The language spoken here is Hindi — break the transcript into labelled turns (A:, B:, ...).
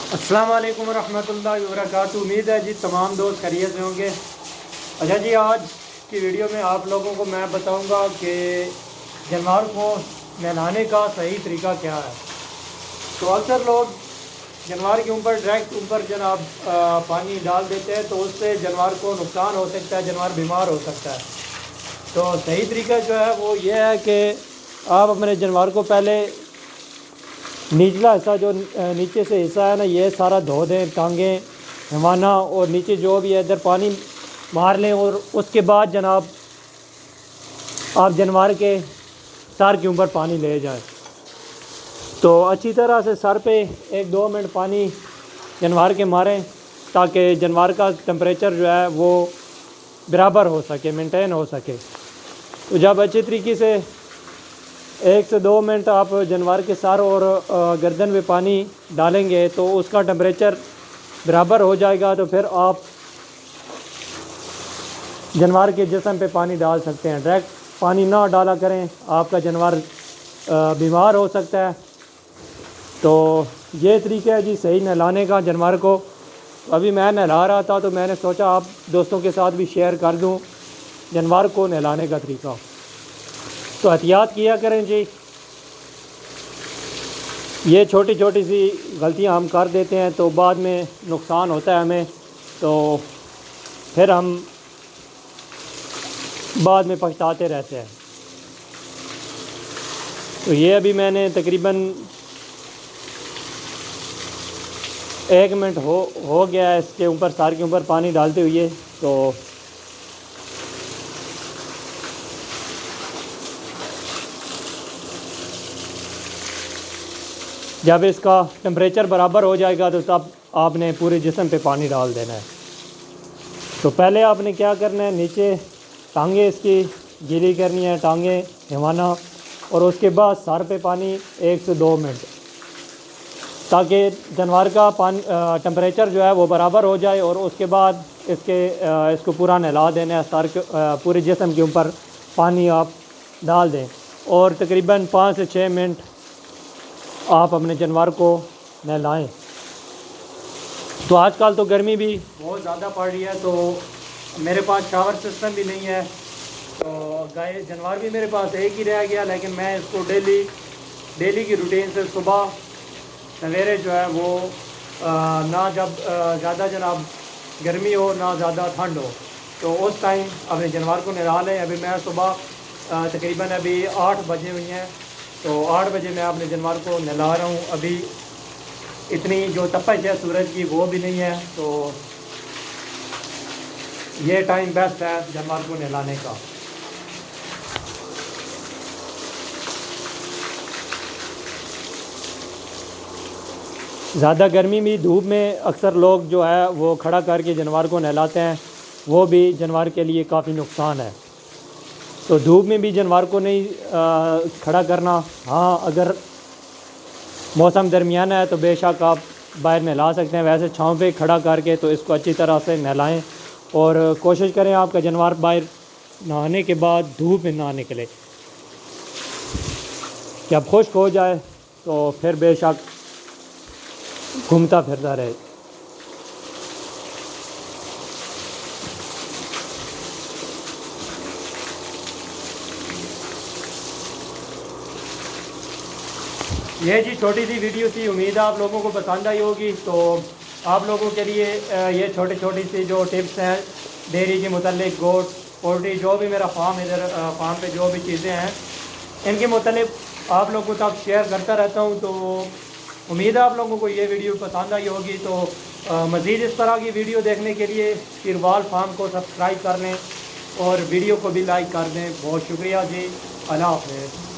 A: अस्सलाम वालेकुम रहमतुल्लाहि व बरकातुहू। उम्मीद है जी तमाम दोस्त खैरियत से होंगे। अच्छा जी, आज की वीडियो में आप लोगों को मैं बताऊंगा कि जानवर को नहलाने का सही तरीका क्या है। तो अक्सर लोग जानवर के ऊपर डायरेक्ट ऊपर जनाब पानी डाल देते हैं, तो उससे जानवर को नुकसान हो सकता है, जानवर बीमार हो सकता है। तो सही तरीका जो है वो ये है कि आप अपने जानवर को पहले निचला हिस्सा जो नीचे से हिस्सा है ना, ये सारा धो दें, टांगें हवाना और नीचे जो भी है इधर पानी मार लें। और उसके बाद जनाब आप जानवर के सर के ऊपर पानी ले जाएं। तो अच्छी तरह से सर पे 1-2 मिनट पानी जानवर के मारें, ताकि जानवर का टेम्परेचर जो है वो बराबर हो सके, मेंटेन हो सके। तो जब अच्छे तरीके से 1 से 2 मिनट आप जानवर के सर और गर्दन पे पानी डालेंगे तो उसका टेम्परेचर बराबर हो जाएगा। तो फिर आप जानवर के जिस्म पे पानी डाल सकते हैं। डायरेक्ट पानी ना डाला करें, आपका जानवर बीमार हो सकता है। तो ये तरीका है जी सही नहलाने का जानवर को। अभी मैं नहला रहा था तो मैंने सोचा आप दोस्तों के साथ भी शेयर कर दूं जानवर को नहलाने का तरीका। तो एहतियात किया करें जी। ये छोटी छोटी सी गलतियां हम कर देते हैं तो बाद में नुकसान होता है हमें, तो फिर हम बाद में पछताते रहते हैं। तो ये अभी मैंने तकरीबन 1 मिनट हो गया है इसके ऊपर, सर के ऊपर पानी डालते हुए। तो जब इसका टेम्परेचर बराबर हो जाएगा तो तब आपने पूरे जिस्म पे पानी डाल देना है। तो पहले आपने क्या करना है, नीचे टांगे इसकी गीली करनी है, टांगे हिमाना, और उसके बाद सर पे पानी 1 से 2 मिनट, ताकि जानवर का पानी टेम्परेचर जो है वो बराबर हो जाए। और उसके बाद इसको पूरा नहला देना है, सर के पूरे जिस्म के ऊपर पानी आप डाल दें और तकरीबन 5 से 6 मिनट आप अपने जानवर को नहलाएं। तो आजकल तो गर्मी भी बहुत ज़्यादा पड़ रही है, तो मेरे पास शावर सिस्टम भी नहीं है। तो गाय जानवर भी मेरे पास एक ही रह गया, लेकिन मैं इसको डेली की रूटीन से सुबह सवेरे जो है वो ना जब ज़्यादा जनाब गर्मी हो ना ज़्यादा ठंड हो, तो उस टाइम अपने जानवर को नहला लें। अभी मैं सुबह तकरीबन अभी 8 बजे हुई हैं, तो 8 बजे मैं अपने जानवर को नहला रहा हूँ। अभी इतनी जो तपश है सूरज की वो भी नहीं है, तो ये टाइम बेस्ट है जानवर को नहलाने का। ज़्यादा गर्मी में धूप में अक्सर लोग जो है वो खड़ा करके जानवर को नहलाते हैं, वो भी जानवर के लिए काफ़ी नुकसान है। तो धूप में भी जानवर को नहीं खड़ा करना। हाँ, अगर मौसम दरमियाना है तो बेशक आप बाहर नहला सकते हैं, वैसे छाँव पे खड़ा करके तो इसको अच्छी तरह से नहलाएं। और कोशिश करें आपका जानवर बाहर नहाने के बाद धूप में ना निकले। जब खुश्क हो जाए तो फिर बेशक घूमता फिरता रहे। ये जी छोटी सी वीडियो थी, उम्मीद है आप लोगों को पसंद आई होगी। तो आप लोगों के लिए ये छोटी सी जो टिप्स हैं डेयरी के मुतालिक, गोट पोल्ट्री जो भी मेरा फार्म इधर फार्म पे जो भी चीज़ें हैं इनके मुतालिक आप लोगों को तक शेयर करता रहता हूँ। तो उम्मीद है आप लोगों को ये वीडियो पसंद आई होगी। तो मज़ीद इस तरह की वीडियो देखने के लिए किरवाल फार्म को सब्सक्राइब कर लें और वीडियो को भी लाइक कर दें। बहुत शुक्रिया जी, अल्लाह हाफ़िज़।